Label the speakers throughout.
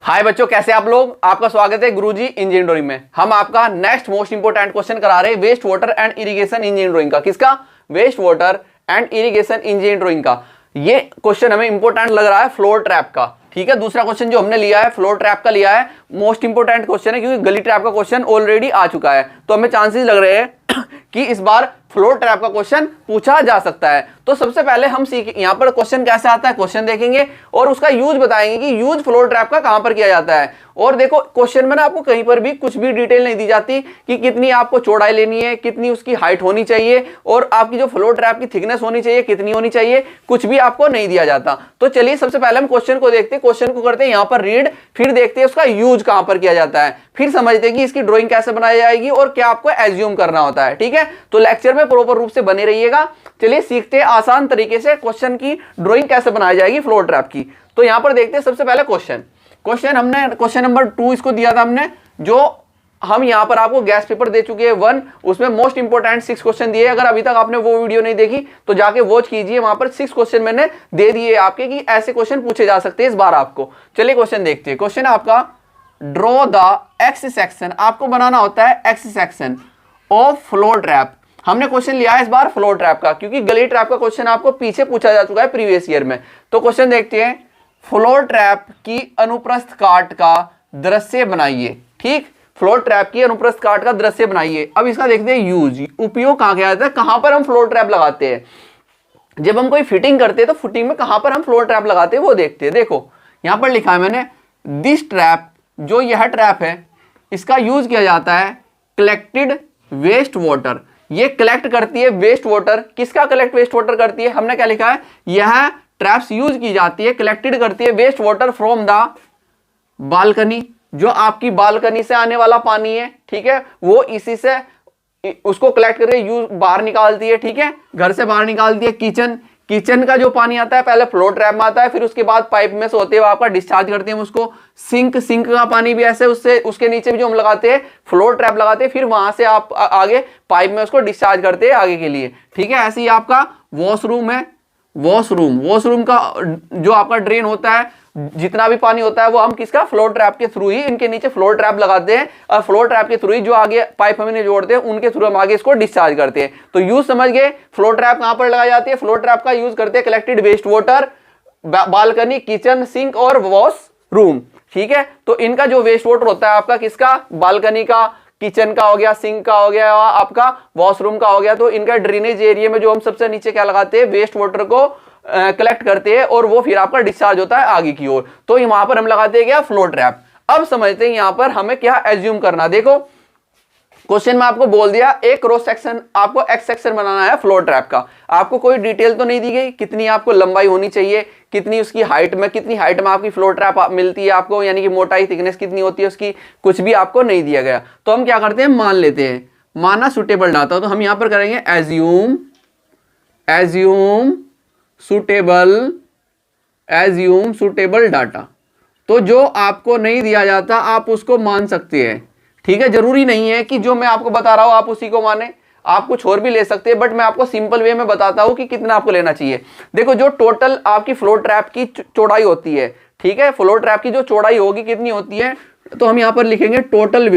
Speaker 1: हाय बच्चों, कैसे आप लोग। आपका स्वागत है गुरुजी इंजीनियरिंग में। हम आपका नेक्स्ट मोस्ट इंपोर्टेंट क्वेश्चन करा रहे हैं waste water and irrigation engineering का। किसका? Waste water and irrigation engineering का। ये क्वेश्चन हमें इंपोर्टेंट लग रहा है फ्लोर ट्रैप का। ठीक है, दूसरा क्वेश्चन जो हमने लिया है फ्लोर ट्रैप का लिया है, मोस्ट इंपोर्टेंट क्वेश्चन है क्योंकि गली ट्रैप का क्वेश्चन ऑलरेडी आ चुका है। तो हमें चांसेस लग रहे हैं कि इस बार फ्लोर ट्रैप का क्वेश्चन पूछा जा सकता है। तो सबसे पहले हम यहाँ पर क्वेश्चन कैसे आता है, क्वेश्चन देखेंगे और उसका यूज बताएंगे कि यूज फ्लोर ट्रैप का कहां पर किया जाता है। और देखो क्वेश्चन में ना आपको कहीं पर भी कुछ भी डिटेल नहीं दी जाती कि कितनी आपको चौड़ाई लेनी है, कितनी उसकी हाइट होनी चाहिए और आपकी जो फ्लोर ट्रैप की थिकनेस होनी चाहिए कितनी होनी चाहिए, कुछ भी आपको नहीं दिया जाता। तो चलिए सबसे पहले हम क्वेश्चन को देखते हैं, क्वेश्चन को करते हैं यहां पर रीड, फिर देखते हैं उसका यूज कहां पर किया जाता है, फिर समझते हैं कि इसकी ड्राइंग कैसे बनाई जाएगी और क्या आपको एज्यूम करना होता है। ठीक है, तो लेक्चर में प्रॉपर रूप से बने रहिएगा। चलिए सीखते हैं आसान तरीके से क्वेश्चन की ड्राइंग कैसे बनाई जाएगी फ्लोर ट्रैप की। तो यहां पर देखते हैं सबसे पहले क्वेश्चन हमने क्वेश्चन नंबर 2 इसको दिया था हमने, जो हम यहां पर आपको गैस पेपर दे चुके हैं 1, उसमें मोस्ट इंपोर्टेंट 6 क्वेश्चन दिए। अगर अभी तक आपने वो वीडियो नहीं देखी तो जाके वॉच कीजिए, वहां पर 6 क्वेश्चन मैंने दे दिए आपके कि ऐसे क्वेश्चन पूछे जा सकते हैं इस बार आपको। चलिए क्वेश्चन देखते हैं। क्वेश्चन आपका ड्रॉ द एक्स सेक्शन, आपको बनाना होता है x section of floor trap. हमने क्वेश्चन लिया है इस बार फ्लोर ट्रैप का क्योंकि गली ट्रैप का क्वेश्चन आपको पीछे पूछा जा चुका है प्रीवियस ईयर में। तो क्वेश्चन देखते हैं, फ्लोर ट्रैप की अनुप्रस्थ काट का दृश्य बनाइए। ठीक, फ्लोर ट्रैप की अनुप्रस्थ काट का दृश्य बनाइए। अब इसका देखते हैं यूज, उपयोग कहां किया जाता है, कहां पर हम फ्लोर ट्रैप लगाते हैं। जब हम कोई फिटिंग करते हैं तो फिटिंग में कहां पर हम फ्लोर ट्रैप लगाते हैं वो देखते हैं। देखो यहां पर लिखा है मैंने, दिस ट्रैप, जो यह ट्रैप है इसका यूज किया जाता है कलेक्टेड वेस्ट वाटर। ये कलेक्ट करती है वेस्ट वाटर। किसका कलेक्ट वेस्ट वाटर करती है? हमने क्या लिखा है, यह ट्रैप्स यूज की जाती है, कलेक्टेड करती है waste water from the balcony, जो आपकी बालकनी से आने वाला पानी है। ठीक है, वो इसी से उसको कलेक्ट करके यूज बाहर निकालती है। ठीक है, घर से बाहर निकालती है। किचन का जो पानी आता है पहले फ्लोर ट्रैप में आता है, फिर उसके बाद पाइप में से होते हुए आपका डिस्चार्ज करते हैं उसको। सिंक का पानी भी ऐसे, उससे उसके नीचे भी जो हम लगाते हैं फ्लोर ट्रैप लगाते हैं, फिर वहां से आप आगे पाइप में उसको डिस्चार्ज करते हैं आगे के लिए। ठीक है, ऐसे ही आपका वॉशरूम है, वॉशरूम का जो आपका ड्रेन होता है, जितना भी पानी होता है वो हम किसका, फ्लोर ट्रैप के थ्रू ही इनके नीचे फ्लोर ट्रैप लगाते हैं और फ्लोर ट्रैप के थ्रू ही जो आगे पाइप हमें जोड़ते हैं उनके थ्रू हम आगे इसको डिस्चार्ज करते हैं। तो यूज समझ गए, फ्लोर ट्रैप कहां पर लगाई जाती है, फ्लोर ट्रैप का यूज करते हैं collected waste water, balcony, kitchen, sink और वॉशरूम। ठीक है, तो इनका जो वेस्ट वाटर होता है आपका किसका, बालकनी का, किचन का हो गया, सिंक का हो गया, आपका वॉशरूम का हो गया। तो इनका ड्रेनेज एरिया में जो हम सबसे नीचे क्या लगाते हैं, वेस्ट वाटर को कलेक्ट करते हैं और वो फिर आपका डिस्चार्ज होता है आगे की ओर। तो वहां पर हम लगाते हैं क्या, फ्लोर ट्रैप। अब समझते हैं यहां पर हमें क्या एज्यूम करना। देखो क्वेश्चन में आपको बोल दिया एक क्रॉस सेक्शन, आपको एक्स सेक्शन बनाना है फ्लोर ट्रैप का। आपको कोई डिटेल तो नहीं दी गई कितनी आपको लंबाई होनी चाहिए, कितनी उसकी हाइट में, कितनी हाइट में आपकी फ्लोर ट्रैप मिलती है आपको, यानी कि मोटाई थिकनेस कितनी होती है उसकी, कुछ भी आपको नहीं दिया गया। तो हम क्या करते हैं, मान लेते हैं, माना सुटेबल डाटा। तो हम यहां पर करेंगे एज्यूम सुटेबल डाटा। तो जो आपको नहीं दिया जाता आप उसको मान सकते हैं। ठीक है, जरूरी नहीं है कि जो मैं आपको बता रहा हूं आप उसी को माने, आप कुछ और भी ले सकते हैं, बट मैं आपको सिंपल वे में बताता हूं कि कितना आपको लेना चाहिए। देखो जो टोटल आपकी फ्लोर ट्रैप की चौड़ाई होती है, ठीक है, फ्लोर ट्रैप की जो चौड़ाई होगी कितनी होती है, तो हम यहां पर लिखेंगे total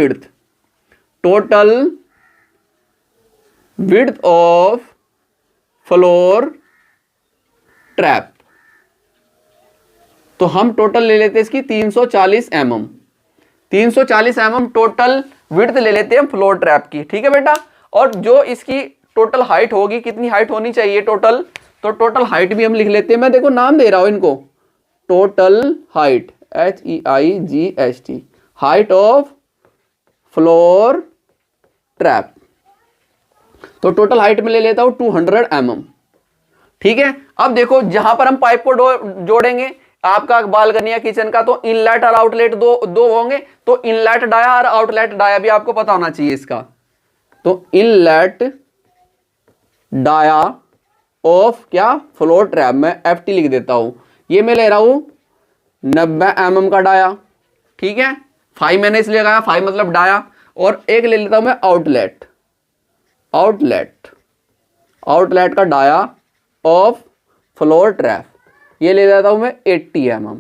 Speaker 1: width of floor trap. तो हम टोटल ले लेते हैं इसकी 340 mm, 340 mm टोटल विड्थ ले लेते हैं फ्लोर ट्रैप की। ठीक है बेटा, और जो इसकी टोटल हाइट होगी, कितनी हाइट होनी चाहिए टोटल, तो टोटल हाइट भी हम लिख लेते हैं। मैं देखो नाम दे रहा हूं इनको, total height, HEIGHT, height of floor trap. तो टोटल हाइट में ले लेता हूं 200 mm। ठीक है, अब देखो जहां पर हम पाइप को जोड़ेंगे आपका बालकनी या किचन का, तो इनलेट और आउटलेट दो होंगे। तो इनलेट डाया और आउटलेट डाया भी आपको पता होना चाहिए इसका। तो इनलेट डाया ऑफ क्या, फ्लोर ट्रैप, मैं FT लिख देता हूं। ये मैं ले रहा हूं 90 mm का डाया। ठीक है, 5 मैंने इसलिए लगाया, 5 मतलब डाया। और एक ले लेता हूं मैं आउटलेट का डाया ऑफ फ्लोर ट्रैप, ये ले लेता हूं मैं 80 mm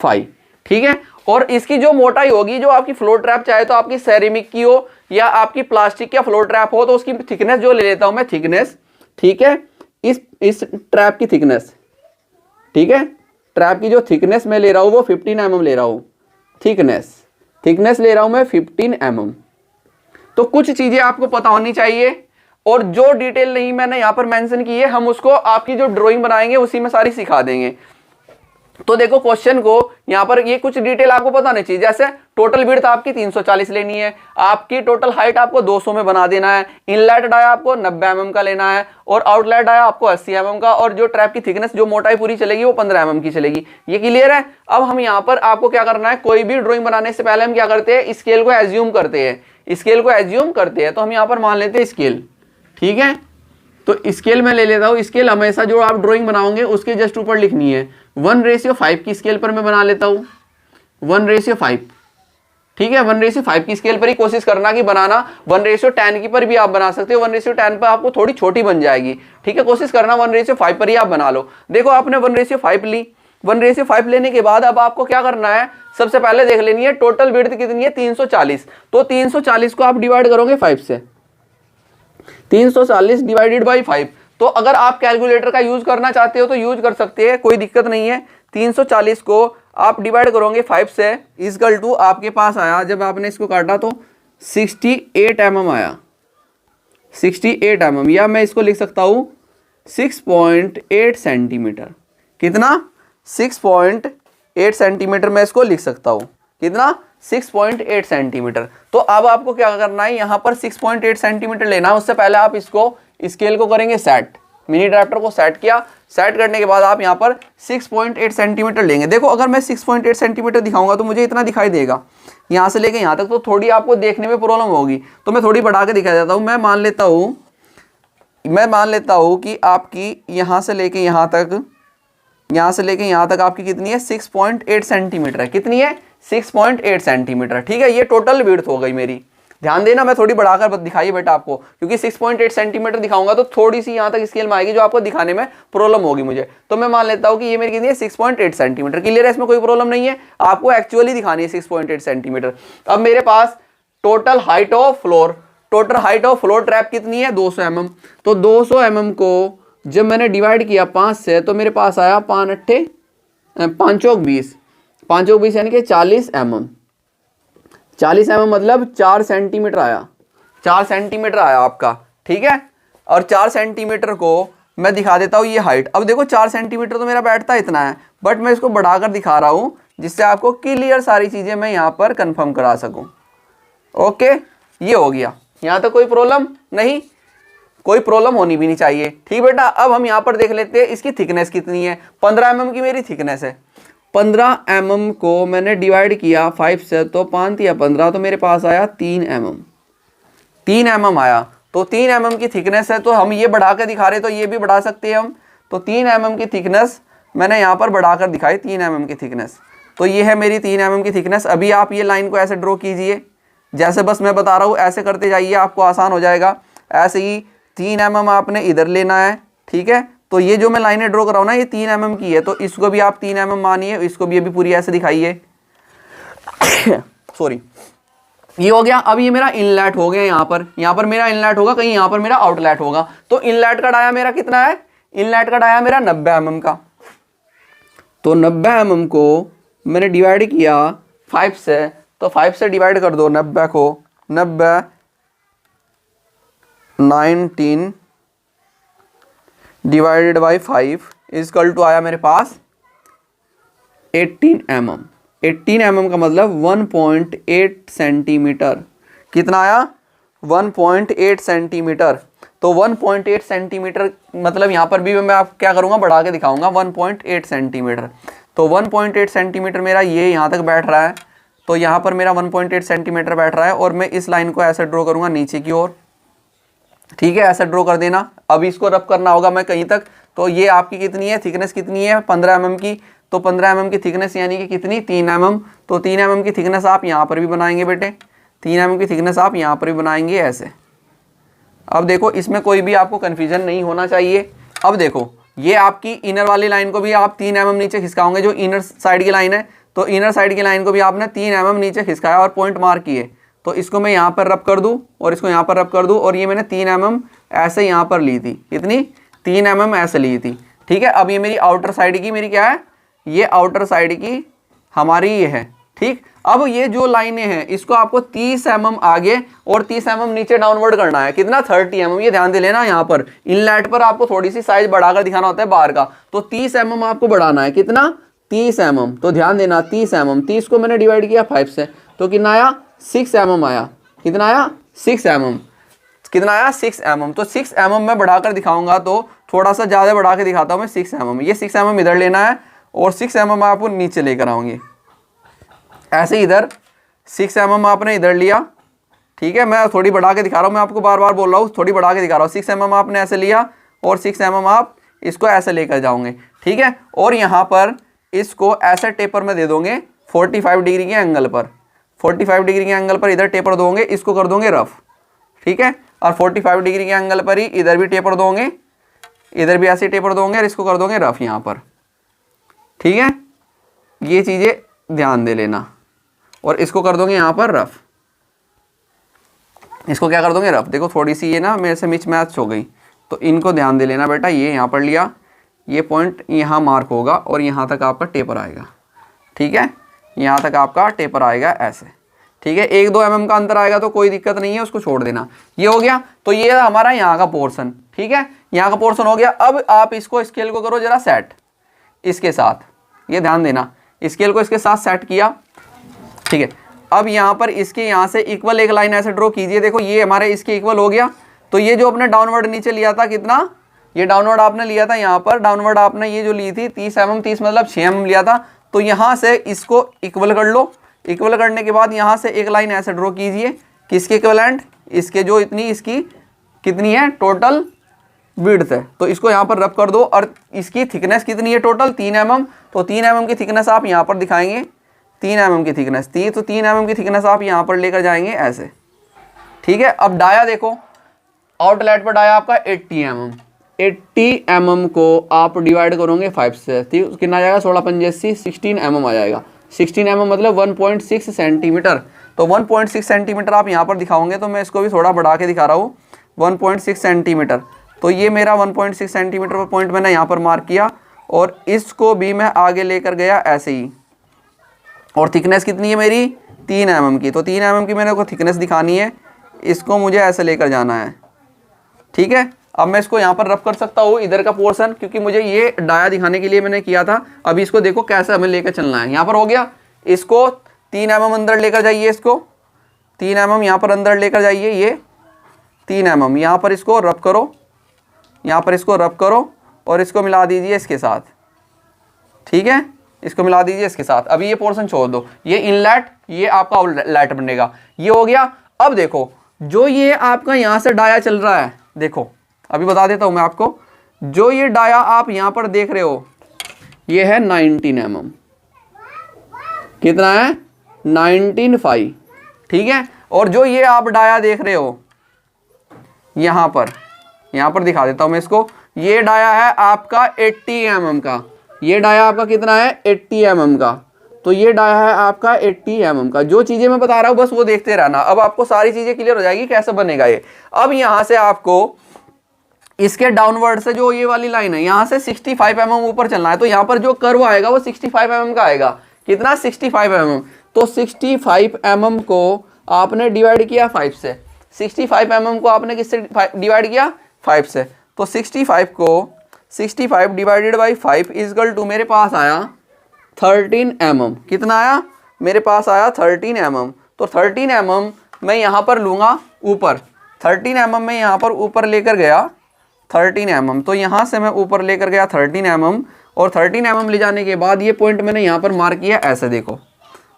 Speaker 1: 5। ठीक है। और इसकी जो मोटाई होगी, जो आपकी फ्लो ट्रैप चाहे तो आपकी सेरेमिक की हो या आपकी प्लास्टिक या फ्लो ट्रैप हो, तो उसकी थिकनेस जो ले लेता हूं मैं, थिकनेस, ठीक है, इस ट्रैप की थिकनेस, ठीक है, ट्रैप की जो थिकनेस मैं ले रहा हूं वो 15 mm ले रहा हूं, थिकनेस ले रहा हूं मैं 15 mm। तो कुछ चीजें आपको पता होनी चाहिए, और जो डिटेल नहीं मैंने यहां पर मेंशन की है, हम उसको आपकी जो ड्राइंग बनाएंगे उसी में सारी सिखा देंगे। तो देखो क्वेश्चन को यहां पर ये कुछ डिटेल आपको पता नहीं चाहिए, जैसे टोटल विड्थ आपकी 340 लेनी है, आपकी टोटल हाइट आपको 200 में बना देना है, इनलेट डाया आपको 90 mm का लेना है, और आउटलेट डाया आपको 80 mm का, और जो ट्रैप की थिकनेस जो मोटाई पूरी चलेगी वो 15 mm की चलेगी। ये क्लियर है। अब हम यहाँ पर आपको क्या करना है, कोई भी ड्रॉइंग बनाने से पहले हम क्या करते हैं, स्केल को एज्यूम करते हैं, तो हम यहाँ पर मान लेते हैं स्केल, ठीक है। तो स्केल में ले लेता हूँ, स्केल हमेशा जो आप ड्राइंग बनाओगे उसके जस्ट ऊपर लिखनी है। 1:5 की स्केल पर मैं बना लेता हूँ, 1:5, ठीक है। 1:5 की स्केल पर ही कोशिश करना कि बनाना, 1:10 की पर भी आप बना सकते हो, 1:10 पर आपको थोड़ी छोटी बन जाएगी, ठीक है। कोशिश करना 1:5 पर ही आप बना लो। देखो आपने 1:5 ली, 1:5 लेने के बाद अब आपको क्या करना है, सबसे पहले देख लेनी है टोटल विड्थ कितनी है, 340। तो 340 को आप डिवाइड करोगे 5 से, 340 डिवाइडेड बाई 5। तो अगर आप कैलकुलेटर का यूज करना चाहते हो तो यूज कर सकते हैं, कोई दिक्कत नहीं है। 340 को आप डिवाइड करोगे 5 से, इक्वल टू आपके पास आया, जब आपने इसको काटा तो 68 mm आया, 68 mm, या मैं इसको लिख सकता हूं 6.8 सेंटीमीटर। कितना, 6.8 सेंटीमीटर मैं इसको लिख सकता हूं, कितना, 6.8 सेंटीमीटर। तो अब आपको क्या करना है, यहां पर 6.8 सेंटीमीटर लेना है। उससे पहले आप इसको स्केल को करेंगे सेट, मिनी ड्राफ्टर को सेट किया, सेट करने के बाद आप यहां पर 6.8 सेंटीमीटर लेंगे। देखो अगर मैं 6.8 सेंटीमीटर दिखाऊंगा तो मुझे इतना दिखाई देगा, यहां से लेके यहां तक तो थोड़ी आपको देखने में प्रॉब्लम होगी, तो मैं थोड़ी बढ़ा के दिखा देता हूं। मैं मान लेता हूं कि आपकी यहां से लेके यहां तक आपकी कितनी है, 6.8 सेंटीमीटर है। कितनी है, 6.8 सेंटीमीटर, ठीक है। ये टोटल विड्थ हो गई मेरी। ध्यान देना, मैं थोड़ी बढ़ाकर दिखाई बेटा आपको, क्योंकि 6.8 सेंटीमीटर दिखाऊंगा तो थोड़ी सी यहां तक स्केल में आएगी जो आपको दिखाने में प्रॉब्लम होगी मुझे। तो मैं मान लेता हूं कि ये मेरी कितनी है, 6.8 सेंटीमीटर। क्लियर है, इसमें कोई प्रॉब्लम नहीं है, आपको एक्चुअली दिखानी है 6.8 सेंटीमीटर। अब मेरे पास total height of floor trap कितनी है, 200 mm। तो 200 mm को जब मैंने डिवाइड किया 5 से, तो मेरे पास आया 5 चौक 20 यानी कि 40 mm। 40 mm मतलब 4 सेंटीमीटर आया, 4 सेंटीमीटर आया आपका, ठीक है। और 4 सेंटीमीटर को मैं दिखा देता हूँ ये हाइट। अब देखो 4 सेंटीमीटर तो मेरा बैठता इतना है, बट मैं इसको बढ़ाकर दिखा रहा हूँ जिससे आपको क्लियर सारी चीजें मैं यहाँ पर कंफर्म करा सकूं। ओके, ये हो गया, यहाँ तक कोई प्रॉब्लम नहीं, कोई प्रॉब्लम होनी भी नहीं चाहिए, ठीक बेटा। अब हम यहाँ पर देख लेते हैं इसकी थिकनेस कितनी है। 15 mm की मेरी थिकनेस है। 15 mm को मैंने डिवाइड किया 5 से, तो 5 या 15, तो मेरे पास आया 3 mm। 3 mm आया, तो 3 mm की थिकनेस है। तो हम ये बढ़ा के दिखा रहे तो ये भी बढ़ा सकते हैं हम। तो 3 mm की थिकनेस मैंने यहाँ पर बढ़ाकर दिखाई, 3 mm की थिकनेस। तो ये है मेरी 3 mm की थिकनेस। अभी आप ये लाइन को ऐसे ड्रॉ कीजिए, जैसे बस मैं बता रहा हूँ ऐसे करते जाइए, आपको आसान हो जाएगा। ऐसे ही 3 mm आपने इधर लेना है, ठीक है। तो ये जो मैं लाइनें ड्रॉ कर रहा हूँ ना, ये 3 mm की है, तो इसको भी आप 3 mm मानिए, इसको भी अभी पूरी ऐसे दिखाइए। सॉरी, ये हो गया। अब ये मेरा इनलेट हो गया, यहाँ पर मेरा इनलेट होगा, कहीं यहाँ पर मेरा आउटलेट होगा। तो इनलेट का डाया मेरा कितना है, इनलेट का डाया मेरा 90 mm का। तो 90 mm को मैंने डिवाइड किया 5 से, तो 5 से डिवाइड कर दो 90 को, 90 19 डिवाइडेड बाई 5 इजकल टू आया मेरे पास 18 mm। 18 mm का मतलब 1.8 सेंटीमीटर। कितना आया, 1.8 सेंटीमीटर। तो 1.8 सेंटीमीटर मतलब यहाँ पर भी मैं आप क्या करूँगा, बढ़ा के दिखाऊंगा, 1.8 सेंटीमीटर। तो 1.8 सेंटीमीटर मेरा ये यहाँ तक बैठ रहा है, तो यहाँ पर मेरा 1.8 सेंटीमीटर बैठ रहा है। और मैं इस लाइन को ऐसे ड्रॉ करूँगा नीचे की ओर, ठीक है, ऐसा ड्रॉ कर देना। अब इसको रब करना होगा मैं कहीं तक। तो ये आपकी कितनी है, थिकनेस कितनी है, 15 mm की। तो 15 mm की थिकनेस यानी कि कितनी, 3 mm। तो 3 mm की थिकनेस आप यहाँ पर भी बनाएंगे बेटे, 3 mm की थिकनेस आप यहाँ पर भी बनाएंगे ऐसे। अब देखो इसमें कोई भी आपको कन्फ्यूजन नहीं होना चाहिए। अब देखो ये आपकी इनर वाली लाइन को भी आप 3 mm नीचे खिसकाओगे, जो इनर साइड की लाइन है, तो इनर साइड की लाइन को भी आपने 3 mm नीचे खिसकाया और पॉइंट मार्क किए। तो इसको मैं यहाँ पर रब कर दूँ और इसको यहाँ पर रब कर दूँ, और ये मैंने 3 mm ऐसे यहाँ पर ली थी। कितनी? 3 mm ऐसे ली थी। ठीक है, अब ये मेरी आउटर साइड की मेरी क्या है, ये आउटर साइड की हमारी ये है। ठीक, अब ये जो लाइनें हैं इसको आपको 30 mm आगे और 30 mm नीचे डाउनवर्ड करना है। कितना? 30 mm। ये ध्यान दे लेना, यहाँ पर इनलेट पर आपको थोड़ी सी साइज बढ़ाकर दिखाना होता है बाहर का, तो 30 mm आपको बढ़ाना है। कितना? 30 mm। तो ध्यान देना 30 mm, 30 को मैंने डिवाइड किया 5 से, तो कितना आया? 6 mm आया। कितना आया? 6 mm। कितना आया? 6 mm। तो 6 mm मैं बढ़ाकर दिखाऊंगा, तो थोड़ा सा ज़्यादा बढ़ा के दिखाता हूँ मैं। 6 mm, ये 6 mm इधर लेना है और 6 mm आपको नीचे लेकर आऊँगी। ऐसे इधर 6 mm आपने इधर लिया। ठीक है, मैं थोड़ी बढ़ा के दिखा रहा हूँ, मैं आपको बार बार बोल रहा हूँ, थोड़ी बढ़ा के दिखा रहा हूँ। 6 mm आपने ऐसे लिया और 6 mm आप इसको ऐसे लेकर जाओगे। ठीक है, और यहाँ पर इसको ऐसे टेपर में दे दोगे 45 डिग्री के एंगल पर। 45 डिग्री के एंगल पर इधर टेपर दोगे, इसको कर दोगे रफ। ठीक है, और 45 डिग्री के एंगल पर ही इधर भी टेपर दोगे, इधर भी ऐसे टेपर दोगे और इसको कर दोगे रफ यहाँ पर। ठीक है, ये चीज़ें ध्यान दे लेना, और इसको कर दोगे यहाँ पर रफ। इसको क्या कर दोगे? रफ। देखो थोड़ी सी ये ना मेरे से मिच मैच हो गई, तो इनको ध्यान दे लेना बेटा। ये यहाँ पर लिया, ये पॉइंट यहाँ मार्क होगा और यहाँ तक आपका टेपर आएगा। ठीक है, यहाँ तक आपका टेपर आएगा ऐसे। ठीक है, 1-2 mm का अंतर आएगा तो कोई दिक्कत नहीं है, उसको छोड़ देना। ये हो गया, तो ये हमारा यहाँ का पोर्शन। ठीक है, यहाँ का पोर्शन हो गया। अब आप इसको स्केल को करो जरा सेट इसके साथ, ये ध्यान देना, स्केल को इसके साथ सेट किया। ठीक है, अब यहाँ पर इसके यहाँ से इक्वल एक लाइन ऐसे ड्रॉ कीजिए। देखो ये हमारे इसके इक्वल हो गया। तो ये जो अपने डाउनवर्ड नीचे लिया था, कितना? ये डाउनवर्ड आपने लिया था यहाँ पर, डाउनवर्ड आपने ये जो ली थी 30 mm, 30 मतलब 6 mm लिया था। तो यहाँ से इसको इक्वल कर लो। इक्वल करने के बाद यहाँ से एक लाइन ऐसे ड्रॉ कीजिए। किसके इक्वलेंट? इसके जो इतनी इसकी कितनी है टोटल विड्थ है, तो इसको यहाँ पर रब कर दो। और इसकी थिकनेस कितनी है टोटल? 3 mm। तो 3 mm की थिकनेस आप यहाँ पर दिखाएंगे, 3 mm की थिकनेस थी, तो 3 mm की थिकनेस आप यहाँ पर लेकर जाएंगे ऐसे। ठीक है, अब डाया देखो, आउटलेट पर डाया आपका 80 mm। 80 mm को आप डिवाइड करोगे 5 से, ठीक, कितना आ जाएगा? 16 पंजे 16 mm आ जाएगा। 16 mm मतलब 1.6 सेंटीमीटर। तो 1.6 सेंटीमीटर आप यहाँ पर दिखाओगे, तो मैं इसको भी थोड़ा बढ़ा के दिखा रहा हूँ, 1.6 सेंटीमीटर। तो ये मेरा 1.6 सेंटीमीटर पर पॉइंट मैंने यहाँ पर मार्क किया, और इसको भी मैं आगे लेकर गया ऐसे ही। और थिकनेस कितनी है मेरी? 3 mm की। तो 3 mm की मेरे को थिकनेस दिखानी है, इसको मुझे ऐसे लेकर जाना है। ठीक है, अब मैं इसको यहाँ पर रब कर सकता हूँ इधर का पोर्शन, क्योंकि मुझे ये डाया दिखाने के लिए मैंने किया था। अभी इसको देखो कैसे हमें लेकर चलना है। यहाँ पर हो गया, इसको 3 mm अंदर लेकर जाइए, इसको 3 mm यहाँ पर अंदर लेकर जाइए, ये 3 mm यहाँ पर इसको रब करो, यहाँ पर इसको रब करो और इसको मिला दीजिए इसके साथ। ठीक है, इसको मिला दीजिए इसके साथ। अभी ये पोर्शन छोड़ दो, ये इनलेट, ये आपका आउटलेट बनेगा। ये हो गया। अब देखो जो ये आपका यहाँ से डाया चल रहा है, देखो अभी बता देता हूँ मैं आपको, जो ये डाया आप यहाँ पर देख रहे हो, ये है 19 mm। कितना है? 19.5। ठीक है, और जो ये आप डाया देख रहे हो यहाँ पर दिखा देता हूँ मैं इसको, ये डाया है आपका 80 mm का। ये डाया आपका कितना है? 80 mm का। तो ये डाया है आपका 80 mm का। जो चीज़ें मैं बता रहा हूँ बस वो देखते रहना, अब आपको सारी चीज़ें क्लियर हो जाएगी कैसे बनेगा ये। अब यहाँ से आपको इसके डाउनवर्ड से जो ये वाली लाइन है, यहाँ से 65 mm ऊपर चलना है। तो यहाँ पर जो कर्व आएगा वो 65 mm का आएगा। कितना? 65 mm। तो 65 mm को आपने डिवाइड किया 5 से। 65 mm को आपने किससे डिवाइड किया? 5 से। तो 65 डिवाइडेड बाई 5 इजकल टू मेरे पास आया 13 mm। कितना आया? मेरे पास आया 13 mm। तो 13 mm मैं यहाँ पर लूँगा ऊपर, 13 mm मैं यहाँ पर ऊपर लेकर गया 13 mm। तो यहाँ से मैं ऊपर लेकर गया 13 mm, और 13 mm ले जाने के बाद ये पॉइंट मैंने यहाँ पर मार्क किया ऐसे। देखो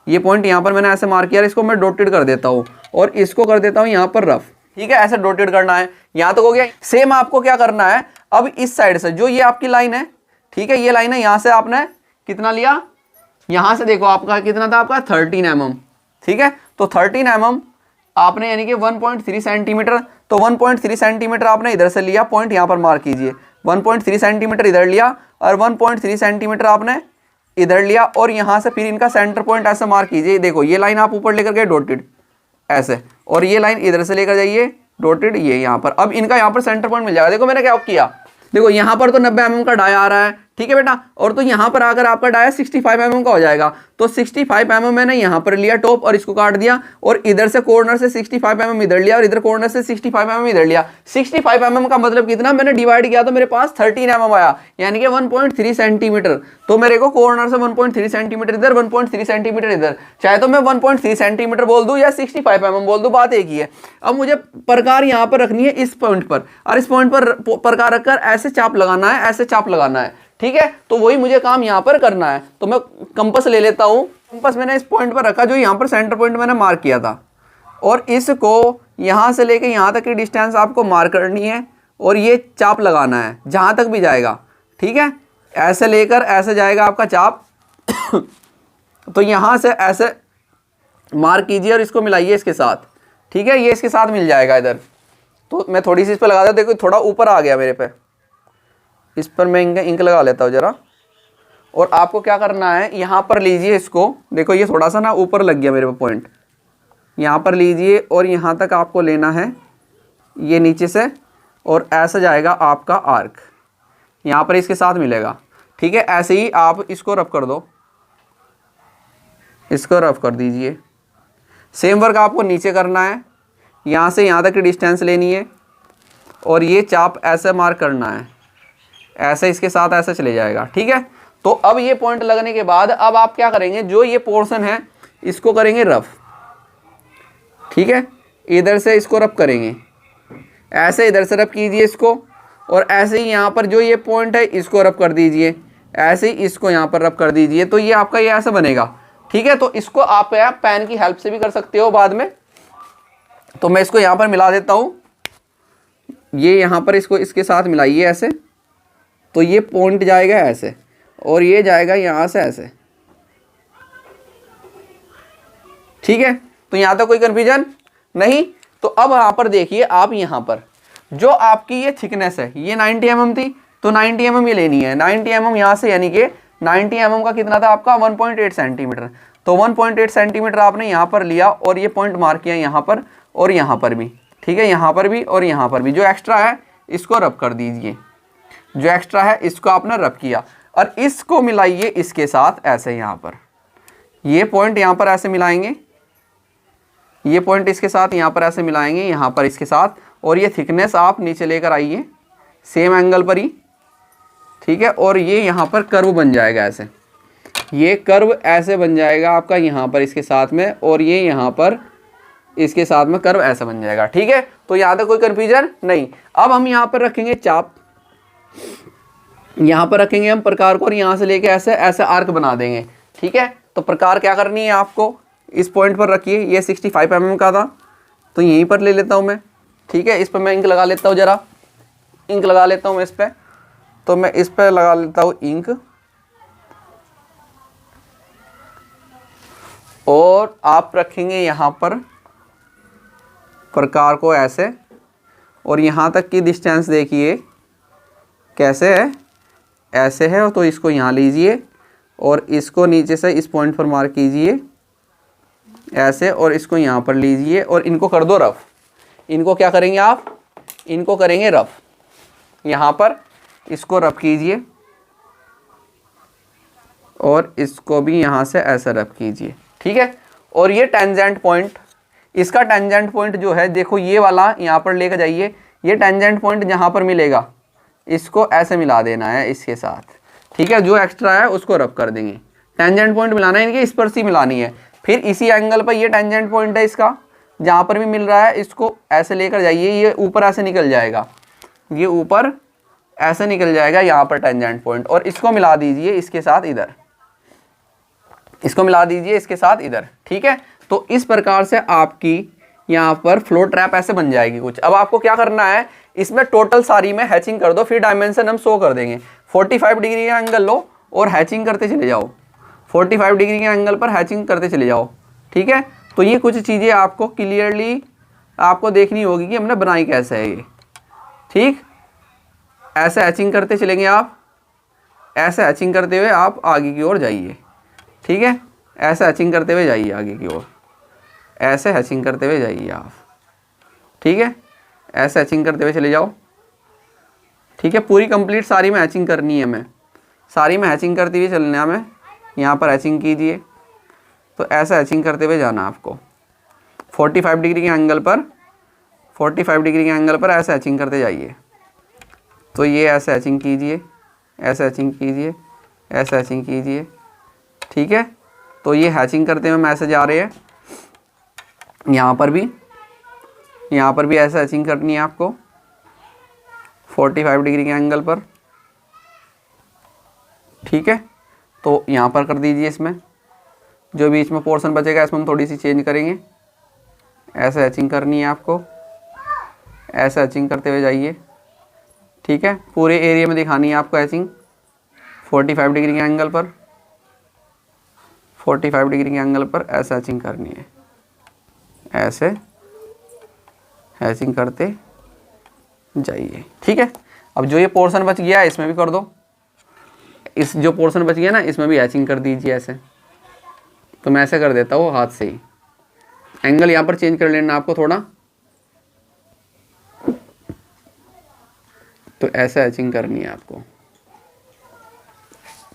Speaker 1: ये पॉइंट यहाँ पर मैंने ऐसे मार्क किया, इसको मैं डॉटेड कर देता हूँ और इसको कर देता हूँ यहाँ पर रफ। ठीक है, ऐसे डॉटेड करना है। यहाँ तक हो गया। सेम आपको क्या करना है, अब इस साइड से जो ये आपकी लाइन है, ठीक है, ये लाइन है, यहाँ से आपने कितना लिया? यहाँ से देखो आपका कितना था? आपका 13 mm। ठीक है, तो 13 mm आपने यानी कि 1.3 सेंटीमीटर। तो 1.3 सेंटीमीटर आपने इधर से लिया, पॉइंट यहाँ पर मार्क कीजिए। 1.3 सेंटीमीटर इधर लिया और 1.3 सेंटीमीटर आपने इधर लिया और यहाँ से फिर इनका सेंटर पॉइंट ऐसे मार्क कीजिए। देखो ये लाइन आप ऊपर लेकर गए डॉटेड ऐसे, और ये लाइन इधर से लेकर जाइए डॉटेड ये यहाँ पर। अब इनका यहाँ पर सेंटर पॉइंट मिल जाएगा। देखो मैंने क्या किया, देखो यहाँ पर तो 90 mm का डाया आ रहा है, ठीक है बेटा, और तो यहाँ पर अगर आपका डाया 65 mm का हो जाएगा, तो 65 mm मैंने यहाँ पर लिया टॉप और इसको काट दिया, और इधर से कॉर्नर से 65 mm इधर लिया और इधर कॉर्नर से 65 mm इधर लिया। 65 mm का मतलब कितना, मैंने डिवाइड किया तो मेरे पास 13 mm आया, यानी कि 1.3 सेंटीमीटर। तो मेरे को कॉर्नर से 1.3 सेंटीमीटर इधर, 1.3 सेंटीमीटर इधर, चाहे तो मैं 1.3 सेंटीमीटर बोल दूं या 65 mm बोल दूं, बात एक ही है। अब मुझे प्रकार यहाँ पर रखनी है इस पॉइंट पर, और इस पॉइंट पर प्रकार रखकर ऐसे चाप लगाना है, ऐसे चाप लगाना है, ठीक है। तो वही मुझे काम यहाँ पर करना है। तो मैं कंपास ले लेता हूँ, कंपास मैंने इस पॉइंट पर रखा जो यहाँ पर सेंटर पॉइंट मैंने मार्क किया था, और इसको यहाँ से लेके यहाँ तक की डिस्टेंस आपको मार्क करनी है, और ये चाप लगाना है जहाँ तक भी जाएगा, ठीक है। ऐसे लेकर ऐसे जाएगा आपका चाप तो यहाँ से ऐसे मार्क कीजिए और इसको मिलाइए इसके साथ, ठीक है, ये इसके साथ मिल जाएगा इधर। तो मैं थोड़ी सी इस पर लगा देता, देखो थोड़ा ऊपर आ गया मेरे पे, इस पर मैं इंक लगा लेता हूँ ज़रा। और आपको क्या करना है, यहाँ पर लीजिए इसको, देखो ये थोड़ा सा ना ऊपर लग गया मेरे पे पॉइंट, यहाँ पर लीजिए और यहाँ तक आपको लेना है ये नीचे से, और ऐसा जाएगा आपका आर्क, यहाँ पर इसके साथ मिलेगा, ठीक है। ऐसे ही आप इसको रफ कर दो, इसको रफ कर दीजिए। सेम वर्क आपको नीचे करना है, यहाँ से यहाँ तक की डिस्टेंस लेनी है, और ये चाप ऐसे मार्क करना है, ऐसे इसके साथ ऐसे चले जाएगा, ठीक है। तो अब ये पॉइंट लगने के बाद अब आप क्या करेंगे, जो ये पोर्शन है इसको करेंगे रफ, ठीक है। इधर से इसको रफ करेंगे, ऐसे इधर से रफ कीजिए इसको, और ऐसे ही यहाँ पर जो ये पॉइंट है इसको रफ कर दीजिए, ऐसे ही इसको यहाँ पर रफ कर दीजिए। तो ये आपका ये ऐसे बनेगा, ठीक है। तो इसको आप पेन की हेल्प से भी कर सकते हो बाद में। तो मैं इसको यहाँ पर मिला देता हूँ, ये यहाँ पर इसको इसके साथ मिलाइए ऐसे, तो ये पॉइंट जाएगा ऐसे, और ये जाएगा यहाँ से ऐसे, ठीक है। तो यहाँ तक कोई कंफ्यूजन नहीं। तो अब यहाँ पर देखिए, आप यहाँ पर जो आपकी ये थिकनेस है ये 90 mm थी, तो 90 mm ये लेनी है, 90 mm यहाँ से, यानी कि 90 mm का कितना था आपका 1.8 सेंटीमीटर। तो 1.8 सेंटीमीटर आपने यहाँ पर लिया और ये पॉइंट मार्क किया यहाँ पर और यहाँ पर भी, ठीक है, यहाँ पर भी और यहाँ पर भी। जो एक्स्ट्रा है इसको रब कर दीजिए, जो एक्स्ट्रा है इसको आपने रब किया, और इसको मिलाइए इसके साथ ऐसे, यहाँ पर ये पॉइंट यहाँ पर ऐसे मिलाएंगे, ये पॉइंट इसके साथ यहाँ पर ऐसे मिलाएंगे, यहाँ पर इसके साथ, और ये थिकनेस आप नीचे लेकर आइए सेम एंगल पर ही, ठीक है। और ये यहाँ पर कर्व बन जाएगा ऐसे, ये कर्व ऐसे बन जाएगा आपका यहाँ पर इसके साथ में, और ये यहाँ पर इसके साथ में कर्व ऐसा बन जाएगा, ठीक है। तो यहाँ तक कोई कन्फ्यूजन नहीं। अब हम यहाँ पर रखेंगे चाप, यहाँ पर रखेंगे हम प्रकार को, और यहाँ से लेके ऐसे ऐसे आर्क बना देंगे, ठीक है। तो प्रकार क्या करनी है आपको, इस पॉइंट पर रखिए, ये 65 mm का था तो यहीं पर ले लेता हूँ मैं, ठीक है। इस पर मैं इंक लगा लेता हूँ, ज़रा इंक लगा लेता हूँ मैं इस पर, तो मैं इस पर लगा लेता हूँ इंक, और आप रखेंगे यहाँ पर प्रकार को ऐसे, और यहाँ तक की डिस्टेंस देखिए कैसे है, ऐसे है, तो इसको यहाँ लीजिए और इसको नीचे से इस पॉइंट पर मार्क कीजिए ऐसे, और इसको यहाँ पर लीजिए और इनको कर दो रफ। इनको क्या करेंगे आप, इनको करेंगे रफ, यहाँ पर इसको रफ कीजिए और इसको भी यहाँ से ऐसे रफ कीजिए, ठीक है। और ये टेंजेंट पॉइंट, इसका टेंजेंट पॉइंट जो है देखो ये वाला यहाँ पर लेकर जाइए, ये टेंजेंट पॉइंट जहाँ पर मिलेगा इसको ऐसे मिला देना है इसके साथ, ठीक है। जो एक्स्ट्रा है उसको रब कर देंगे, टेंजेंट पॉइंट मिलाना है, इनकी स्पर्शी मिलानी है। फिर इसी एंगल पर ये टेंजेंट पॉइंट है इसका, जहाँ पर भी मिल रहा है इसको ऐसे लेकर जाइए, ये ऊपर ऐसे निकल जाएगा, ये ऊपर ऐसे निकल जाएगा यहाँ पर टेंजेंट पॉइंट, और इसको मिला दीजिए इसके साथ इधर, इसको मिला दीजिए इसके साथ इधर, ठीक है। तो इस प्रकार से आपकी यहाँ पर फ्लो ट्रैप ऐसे बन जाएगी कुछ। अब आपको क्या करना है, इसमें टोटल सारी में हैचिंग कर दो, फिर डायमेंशन हम शो कर देंगे। 45 डिग्री का एंगल लो और हैचिंग करते चले जाओ, 45 डिग्री के एंगल पर हैचिंग करते चले जाओ, ठीक है। तो ये कुछ चीज़ें आपको क्लियरली आपको देखनी होगी कि हमने बनाई कैसे है ये, ठीक। ऐसे हैचिंग करते चलेंगे आप, ऐसे हैचिंग करते हुए आप आगे की ओर जाइए, ठीक है, ऐसे हैचिंग करते हुए जाइए आगे की ओर, ऐसे हैचिंग करते हुए जाइए आप, ठीक है, ऐसे हैचिंग करते हुए चले जाओ, ठीक है। पूरी कंप्लीट सारी में हैचिंग करनी है, मैं सारी में हैचिंग करते हुए चलना है, मैं यहाँ पर हैचिंग कीजिए, तो ऐसा हैचिंग करते हुए जाना आपको 45 डिग्री के एंगल पर, 45 डिग्री के एंगल पर ऐसे हैचिंग करते जाइए। तो ये ऐसे हैचिंग कीजिए, ऐसे हैचिंग कीजिए, ऐसे हैचिंग कीजिए, ठीक है। तो ये हैचिंग करते हुए मैसेज आ रहे हैं, यहाँ पर भी ऐसे हैचिंग करनी है आपको 45 डिग्री के एंगल पर, ठीक है। तो यहाँ पर कर दीजिए, इसमें जो बीच में पोर्शन बचेगा इसमें हम थोड़ी सी चेंज करेंगे, ऐसे हैचिंग करनी है आपको, ऐसे हैचिंग करते हुए जाइए, ठीक है। पूरे एरिया में दिखानी है आपको हैचिंग 45 डिग्री के एंगल पर, 45 डिग्री के एंगल पर ऐसे हैचिंग करनी है, ऐसे हैचिंग करते जाइए, ठीक है। अब जो ये पोर्शन बच गया है इसमें भी कर दो, इस जो पोर्शन बच गया ना इसमें भी हैचिंग कर दीजिए ऐसे। तो मैं ऐसे कर देता हूँ हाथ से ही, एंगल यहाँ पर चेंज कर लेना आपको थोड़ा, तो ऐसे हैचिंग करनी है आपको,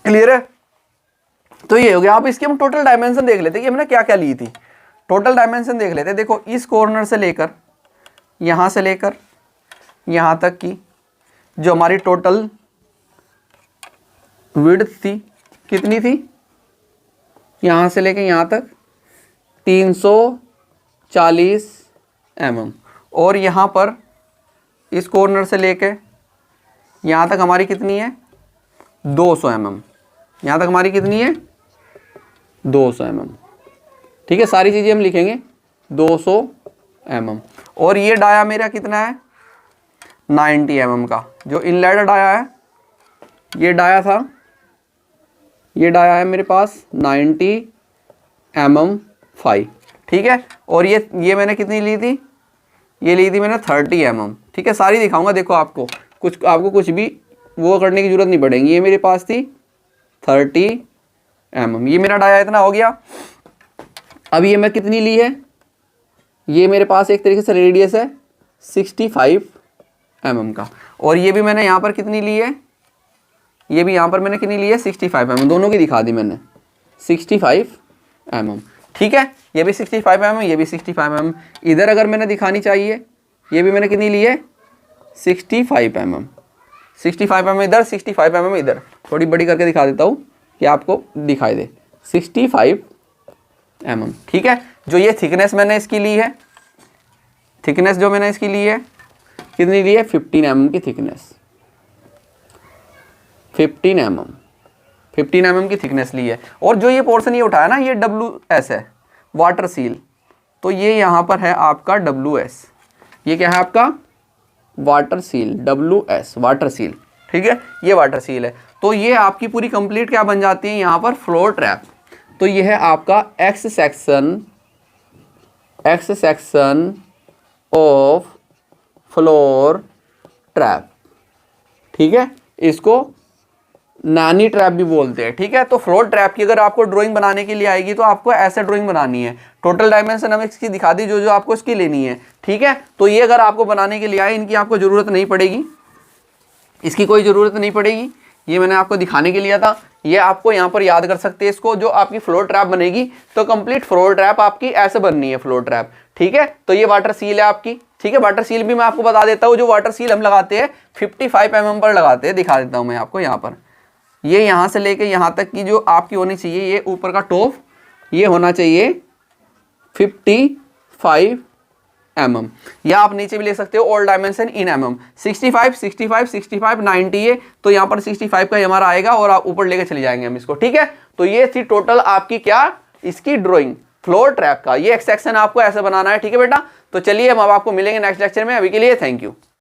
Speaker 1: क्लियर है। तो ये हो गया। आप इसके हम टोटल डायमेंशन देख लेते कि हमने क्या क्या ली थी, टोटल डायमेंशन देख लेते। देखो इस कॉर्नर से लेकर यहाँ से लेकर यहाँ तक की जो हमारी टोटल विड्थ थी कितनी थी, यहाँ से लेकर यहाँ तक 340 mm, और यहाँ पर इस कॉर्नर से लेकर यहाँ तक हमारी कितनी है 200 mm, यहाँ तक हमारी कितनी है 200 mm, ठीक है। सारी चीज़ें हम लिखेंगे 200 mm। और ये डाया मेरा कितना है 90 mm का, जो इनलेट डाया है ये डाया था, ये डाया है मेरे पास 90 mm 5, ठीक है। और ये मैंने कितनी ली थी, ये ली थी मैंने 30 mm, ठीक है। सारी दिखाऊंगा, देखो आपको कुछ भी वो करने की जरूरत नहीं पड़ेगी। ये मेरे पास थी 30 mm, ये मेरा डाया इतना हो गया। अब ये मैं कितनी ली है, ये मेरे पास एक तरीके से रेडियस है 65 mm का, और ये भी मैंने यहाँ पर कितनी ली है, ये भी यहाँ पर मैंने कितनी ली है 65 mm, दोनों की दिखा दी मैंने 65 mm, ठीक है। ये भी 65 mm, ये भी 65 mm। इधर अगर मैंने दिखानी चाहिए, ये भी मैंने कितनी ली है 65 mm, 65 mm इधर, 65 mm इधर। थोड़ी बड़ी करके दिखा देता हूँ कि आपको दिखाई दे 65 mm, ठीक है। जो ये थिकनेस मैंने इसकी ली है, थिकनेस जो मैंने इसकी ली है कितनी ली है 15 mm की थिकनेस, 15 mm की थिकनेस ली है। और जो ये पोर्शन ये उठाया ना ये WS है, वाटर सील, तो ये यहाँ पर है आपका WS, ये क्या है आपका water seal, WS water seal, ठीक है, ये वाटर सील है। तो ये आपकी पूरी कंप्लीट क्या बन जाती है यहाँ पर फ्लोर ट्रैप। तो ये है आपका x section of floor trap, ठीक है। इसको नानी ट्रैप भी बोलते हैं, ठीक है। तो फ्लोर ट्रैप की अगर आपको ड्राइंग बनाने के लिए आएगी तो आपको ऐसे ड्राइंग बनानी है। टोटल डायमेंशन हमें इसकी दिखा दी जो आपको इसकी लेनी है, ठीक है। तो ये अगर आपको बनाने के लिए आए, इनकी आपको ज़रूरत नहीं पड़ेगी, इसकी कोई ज़रूरत नहीं पड़ेगी, ये मैंने आपको दिखाने के लिए था। ये आपको यहाँ पर याद कर सकते हैं इसको, जो आपकी फ्लोर ट्रैप बनेगी तो कंप्लीट फ्लोर ट्रैप आपकी ऐसे बननी है फ्लोर ट्रैप, ठीक है। तो ये वाटर सील है आपकी, ठीक है। वाटर सील भी मैं आपको बता देता हूँ, जो वाटर सील हम लगाते हैं 55 mm पर लगाते हैं, दिखा देता हूँ मैं आपको यहाँ पर। ये यहाँ से लेके यहाँ तक की जो आपकी होनी चाहिए, ये ऊपर का टॉप ये होना चाहिए 55 mm, या आप नीचे भी ले सकते हो ऑल डायमेंशन इन mm, 65 65 65 90 है, तो यहाँ पर 65 का हमारा आएगा और आप ऊपर लेके चले जाएंगे हम इसको, ठीक है। तो ये थी टोटल आपकी क्या इसकी ड्राइंग फ्लोर ट्रैप का। ये एक सेक्शन आपको ऐसे बनाना है, ठीक है बेटा। तो चलिए हम अब आपको मिलेंगे नेक्स्ट लेक्चर में, अभी के लिए थैंक यू।